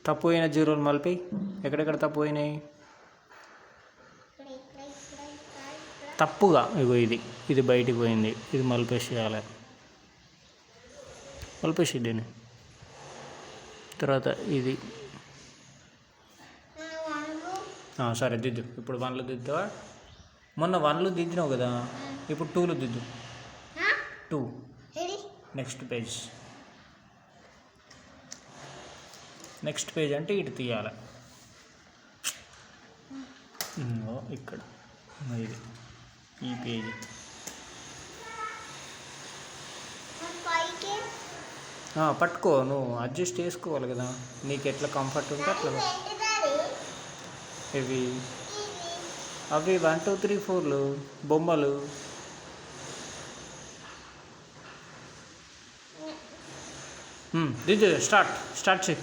తప్పు అయిన జీరోలు మలిపి ఎక్కడెక్కడ తప్పు అయినాయి తప్పుగా ఇగో ఇది బయటికి పోయింది, ఇది మలిపేసేయాలి. మలిపేసి దీన్ని తర్వాత ఇది సరే దిద్దు. ఇప్పుడు 1లు దిద్దావా? మొన్న 1లు దిద్దినావు కదా, ఇప్పుడు 2లు దిద్దు. 2 నెక్స్ట్ పేజ్. నెక్స్ట్ పేజ్ అంటే ఇటు తీయాలి. ఇక్కడ ఇది ఈ పేజీ పట్టుకో, నువ్వు అడ్జస్ట్ చేసుకోవాలి కదా, నీకు ఎట్లా కంఫర్ట్ ఉంటే అట్లా. ఇవి అవి 1 2 3 4లు బొమ్మలు. దిద్దు. స్టార్ట్ చేయి.